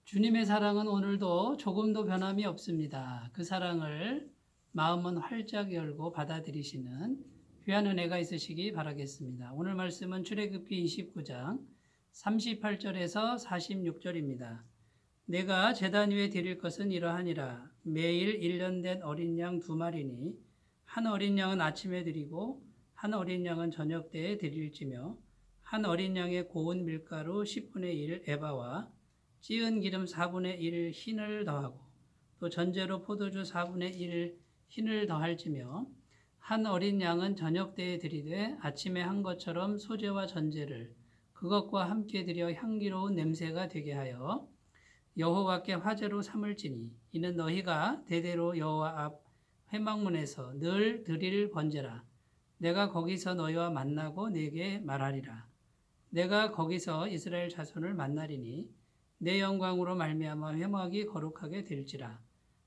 주님의 사랑은 오늘도 조금도 변함이 없습니다. 그 사랑을 마음은 활짝 열고 받아들이시는 귀한 은혜가 있으시기 바라겠습니다. 오늘 말씀은 출애굽기 29장 38절에서 46절입니다. 내가 제단 위에 드릴 것은 이러하니라. 매일 1년 된 어린 양 2마리니 한 어린 양은 아침에 드리고 한 어린 양은 저녁 때에 드릴지며 한 어린 양의 고운 밀가루 10분의 1 에바와 찌은 기름 4분의 1 흰을 더하고 또 전제로 포도주 4분의 1 흰을 더할지며 한 어린 양은 저녁 때에 드리되 아침에 한 것처럼 소제와 전제를 그것과 함께 드려 향기로운 냄새가 되게 하여 여호와께 화제로 삼을지니 이는 너희가 대대로 여호와 앞 회막문에서 늘 드릴 번제라. 내가 거기서 너희와 만나고 네게 말하리라. 내가 거기서 이스라엘 자손을 만나리니 내 영광으로 말미암아 회막이 거룩하게 될지라.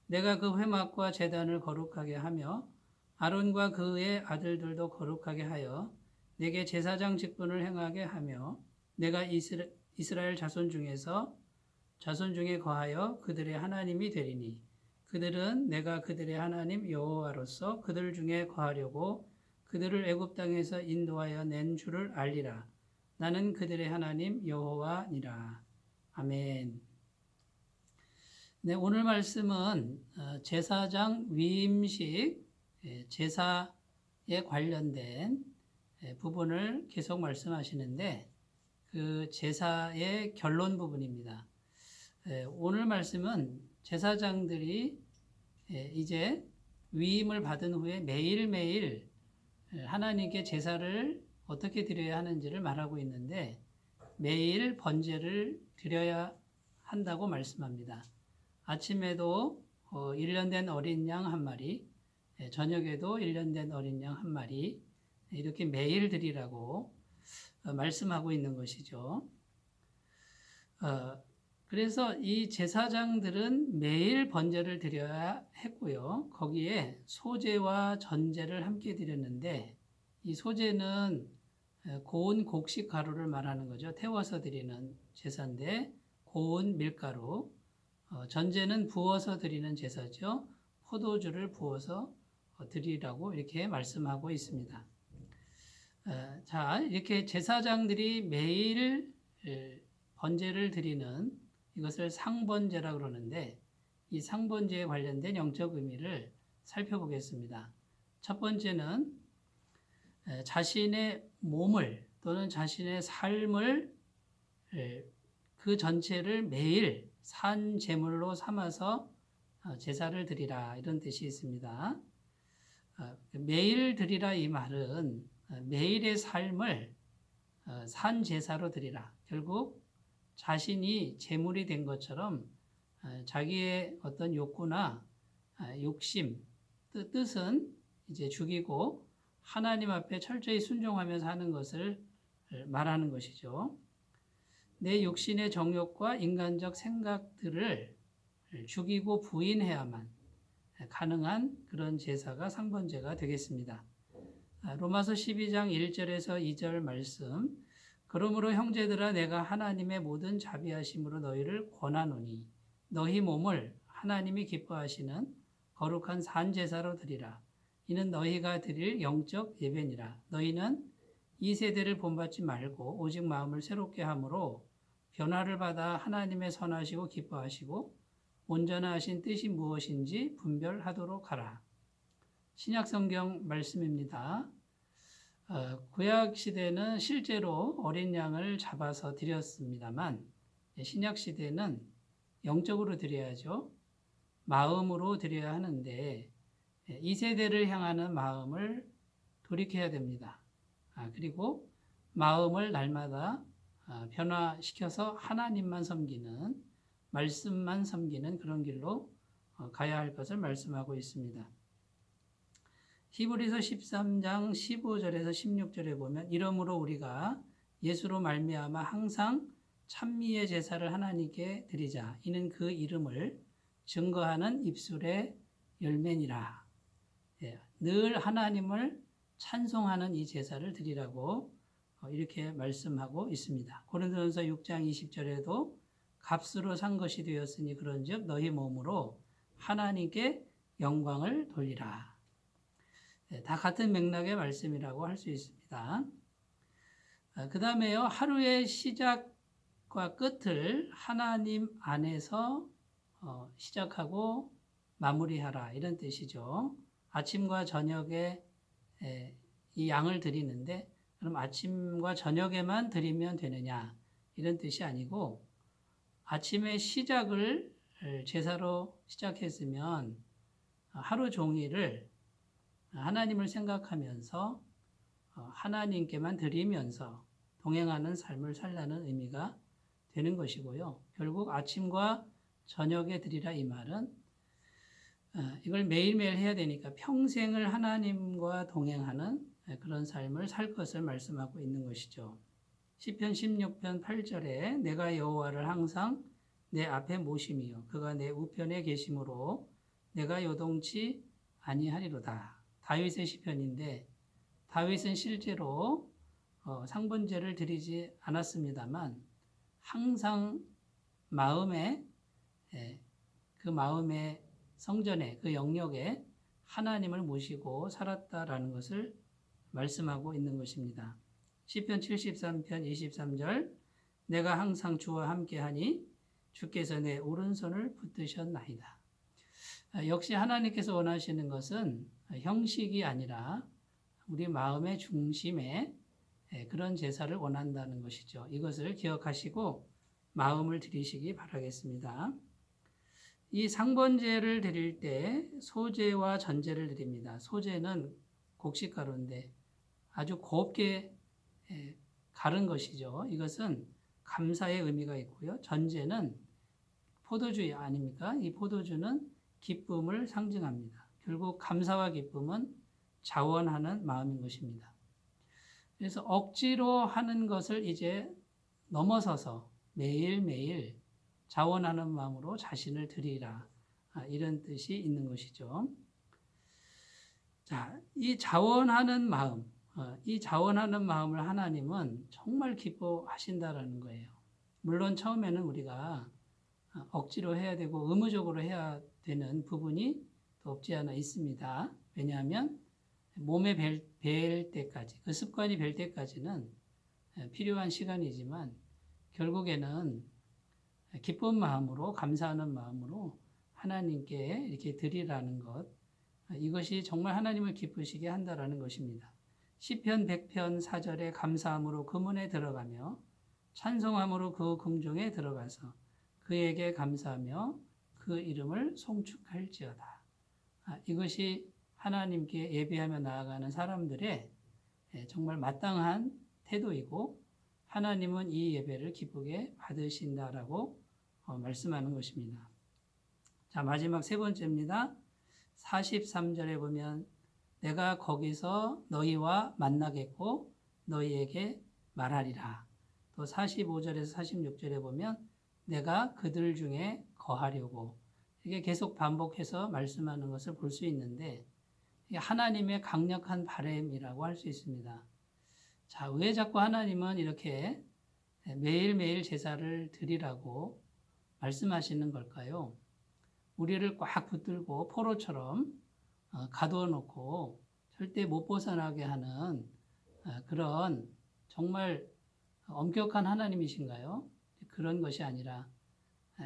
내가 그 회막과 제단을 거룩하게 하며 아론과 그의 아들들도 거룩하게 하여 내게 제사장 직분을 행하게 하며 내가 이스라엘 자손 중에 거하여 그들의 하나님이 되리니 그들은 내가 그들의 하나님 여호와로서 그들 중에 거하려고 그들을 애굽 땅에서 인도하여 낸 줄을 알리라. 나는 그들의 하나님 여호와니라. 아멘. 네, 오늘 말씀은 제사장 위임식 제사에 관련된 부분을 계속 말씀하시는데 그 제사의 결론 부분입니다. 오늘 말씀은 제사장들이 이제 위임을 받은 후에 매일매일 하나님께 제사를 어떻게 드려야 하는지를 말하고 있는데 매일 번제를 드려야 한다고 말씀합니다. 아침에도 1년 된 어린 양 한 마리, 저녁에도 1년 된 어린 양 한 마리 이렇게 매일 드리라고 말씀하고 있는 것이죠. 그래서 이 제사장들은 매일 번제를 드려야 했고요. 거기에 소제와 전제를 함께 드렸는데 이 소제는 고운 곡식 가루를 말하는 거죠. 태워서 드리는 제사인데 고운 밀가루, 전제는 부어서 드리는 제사죠. 포도주를 부어서 드리라고 이렇게 말씀하고 있습니다. 자, 이렇게 제사장들이 매일 번제를 드리는 이것을 상번제라고 그러는데 이 상번제에 관련된 영적 의미를 살펴보겠습니다. 첫 번째는 자신의 몸을 또는 자신의 삶을 그 전체를 매일 산 제물로 삼아서 제사를 드리라 이런 뜻이 있습니다. 매일 드리라 이 말은 매일의 삶을 산 제사로 드리라. 결국 자신이 제물이 된 것처럼 자기의 어떤 욕구나 욕심, 뜻은 이제 죽이고 하나님 앞에 철저히 순종하면서 하는 것을 말하는 것이죠. 내 육신의 정욕과 인간적 생각들을 죽이고 부인해야만 가능한 그런 제사가 상번제가 되겠습니다. 로마서 12장 1절에서 2절 말씀. 그러므로 형제들아 내가 하나님의 모든 자비하심으로 너희를 권하노니 너희 몸을 하나님이 기뻐하시는 거룩한 산 제사로 드리라. 이는 너희가 드릴 영적 예배니라. 너희는 이 세대를 본받지 말고 오직 마음을 새롭게 함으로 변화를 받아 하나님의 선하시고 기뻐하시고 온전하신 뜻이 무엇인지 분별하도록 하라. 신약 성경 말씀입니다. 구약 시대는 실제로 어린 양을 잡아서 드렸습니다만 신약 시대는 영적으로 드려야죠. 마음으로 드려야 하는데 이 세대를 향하는 마음을 돌이켜야 됩니다. 그리고 마음을 날마다 변화시켜서 하나님만 섬기는, 말씀만 섬기는 그런 길로 가야 할 것을 말씀하고 있습니다. 히브리서 13장 15절에서 16절에 보면 이러므로 우리가 예수로 말미암아 항상 찬미의 제사를 하나님께 드리자. 이는 그 이름을 증거하는 입술의 열매니라. 늘 하나님을 찬송하는 이 제사를 드리라고 이렇게 말씀하고 있습니다. 고린도전서 6장 20절에도 값으로 산 것이 되었으니 그런즉 너희 몸으로 하나님께 영광을 돌리라. 다 같은 맥락의 말씀이라고 할 수 있습니다. 그 다음에요. 하루의 시작과 끝을 하나님 안에서 시작하고 마무리하라 이런 뜻이죠. 아침과 저녁에 이 양을 드리는데 그럼 아침과 저녁에만 드리면 되느냐 이런 뜻이 아니고 아침의 시작을 제사로 시작했으면 하루 종일을 하나님을 생각하면서 하나님께만 드리면서 동행하는 삶을 살라는 의미가 되는 것이고요. 결국 아침과 저녁에 드리라 이 말은 이걸 매일매일 해야 되니까 평생을 하나님과 동행하는 그런 삶을 살 것을 말씀하고 있는 것이죠. 시편 16편 8절에 내가 여호와를 항상 내 앞에 모심이요 그가 내 우편에 계심으로 내가 요동치 아니하리로다. 다윗의 시편인데 다윗은 실제로 상번제를 드리지 않았습니다만 항상 마음에 그 마음의 성전에 그 영역에 하나님을 모시고 살았다라는 것을 말씀하고 있는 것입니다. 시편 73편 23절 내가 항상 주와 함께하니 주께서 내 오른손을 붙드셨나이다. 역시 하나님께서 원하시는 것은 형식이 아니라 우리 마음의 중심에 그런 제사를 원한다는 것이죠. 이것을 기억하시고 마음을 드리시기 바라겠습니다. 이 상번제를 드릴 때 소제와 전제를 드립니다. 소제는 곡식가루인데 아주 곱게 가른 것이죠. 이것은 감사의 의미가 있고요. 전제는 포도주 아닙니까? 이 포도주는 기쁨을 상징합니다. 결국 감사와 기쁨은 자원하는 마음인 것입니다. 그래서 억지로 하는 것을 이제 넘어서서 매일매일 자원하는 마음으로 자신을 드리라. 이런 뜻이 있는 것이죠. 자, 이 자원하는 마음, 이 자원하는 마음을 하나님은 정말 기뻐하신다라는 거예요. 물론 처음에는 우리가 억지로 해야 되고 의무적으로 해야 되는 부분이 또 없지 않아 있습니다. 왜냐하면 몸에 뵐 때까지, 그 습관이 뵐 때까지는 필요한 시간이지만 결국에는 기쁜 마음으로 감사하는 마음으로 하나님께 이렇게 드리라는 것, 이것이 정말 하나님을 기쁘시게 한다라는 것입니다. 시편 100편 4절에 감사함으로 그 문에 들어가며 찬송함으로 그 궁중에 들어가서 그에게 감사하며 그 이름을 송축할지어다. 이것이 하나님께 예배하며 나아가는 사람들의 정말 마땅한 태도이고 하나님은 이 예배를 기쁘게 받으신다라고 말씀하는 것입니다. 자, 마지막 세 번째입니다. 43절에 보면 내가 거기서 너희와 만나겠고 너희에게 말하리라. 또 45절에서 46절에 보면 내가 그들 중에 거하려고 이게 계속 반복해서 말씀하는 것을 볼 수 있는데 이게 하나님의 강력한 바람이라고 할 수 있습니다. 자, 왜 자꾸 하나님은 이렇게 매일매일 제사를 드리라고 말씀하시는 걸까요? 우리를 꽉 붙들고 포로처럼 가두어 놓고 절대 못 벗어나게 하는 그런 정말 엄격한 하나님이신가요? 그런 것이 아니라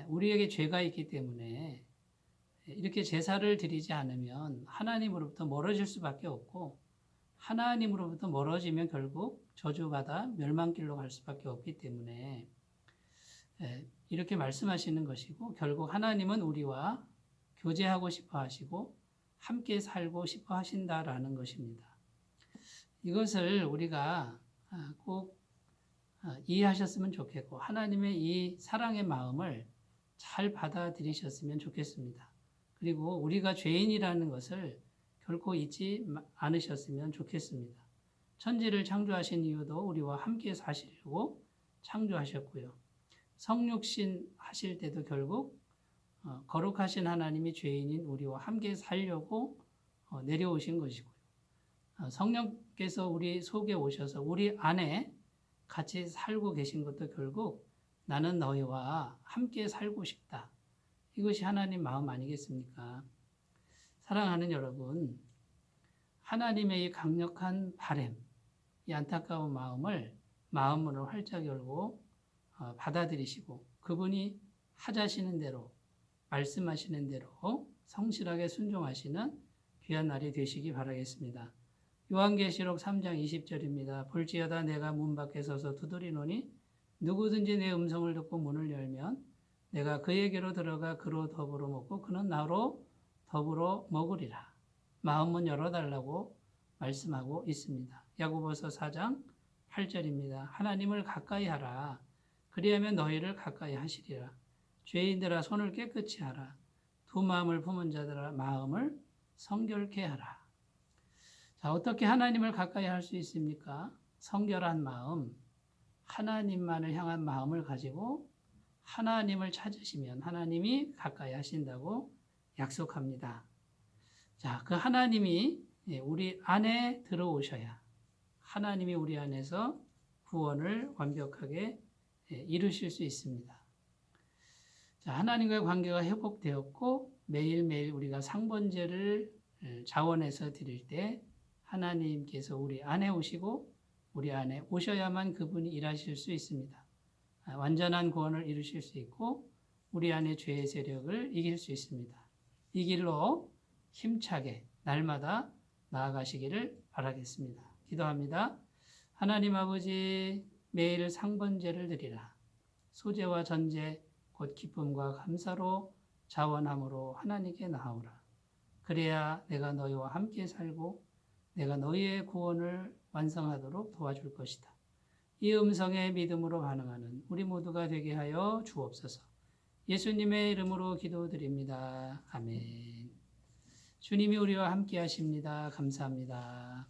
우리에게 죄가 있기 때문에 이렇게 제사를 드리지 않으면 하나님으로부터 멀어질 수밖에 없고 하나님으로부터 멀어지면 결국 저주받아 멸망길로 갈 수밖에 없기 때문에 이렇게 말씀하시는 것이고 결국 하나님은 우리와 교제하고 싶어 하시고 함께 살고 싶어 하신다라는 것입니다. 이것을 우리가 꼭 이해하셨으면 좋겠고 하나님의 이 사랑의 마음을 잘 받아들이셨으면 좋겠습니다. 그리고 우리가 죄인이라는 것을 결코 잊지 않으셨으면 좋겠습니다. 천지를 창조하신 이유도 우리와 함께 사시려고 창조하셨고요. 성육신 하실 때도 결국 거룩하신 하나님이 죄인인 우리와 함께 살려고 내려오신 것이고요. 성령께서 우리 속에 오셔서 우리 안에 같이 살고 계신 것도 결국 나는 너희와 함께 살고 싶다. 이것이 하나님 마음 아니겠습니까? 사랑하는 여러분, 하나님의 이 강력한 바램, 이 안타까운 마음문을 활짝 열고 받아들이시고 그분이 하자시는 대로 말씀하시는 대로 성실하게 순종하시는 귀한 날이 되시기 바라겠습니다. 요한계시록 3장 20절입니다. 볼지어다 내가 문 밖에 서서 두드리노니 누구든지 내 음성을 듣고 문을 열면 내가 그에게로 들어가 그로 더불어 먹고 그는 나로 더불어 먹으리라. 마음문 열어달라고 말씀하고 있습니다. 야고보서 4장 8절입니다. 하나님을 가까이 하라. 그리하면 너희를 가까이 하시리라. 죄인들아 손을 깨끗이 하라. 두 마음을 품은 자들아 마음을 성결케 하라. 자, 어떻게 하나님을 가까이 할 수 있습니까? 성결한 마음, 하나님만을 향한 마음을 가지고 하나님을 찾으시면 하나님이 가까이 하신다고 약속합니다. 자, 그 하나님이 우리 안에 들어오셔야 하나님이 우리 안에서 구원을 완벽하게 이루실 수 있습니다. 자, 하나님과의 관계가 회복되었고 매일매일 우리가 상번제를 자원해서 드릴 때 하나님께서 우리 안에 오시고 우리 안에 오셔야만 그분이 일하실 수 있습니다. 완전한 구원을 이루실 수 있고 우리 안에 죄의 세력을 이길 수 있습니다. 이 길로 힘차게 날마다 나아가시기를 바라겠습니다. 기도합니다. 하나님 아버지, 매일 상번제를 드리라. 소제와 전제 곧 기쁨과 감사로 자원함으로 하나님께 나아오라. 그래야 내가 너희와 함께 살고 내가 너희의 구원을 완성하도록 도와줄 것이다. 이 음성에 믿음으로 반응하는 우리 모두가 되게 하여 주옵소서. 예수님의 이름으로 기도드립니다. 아멘. 주님이 우리와 함께 하십니다. 감사합니다.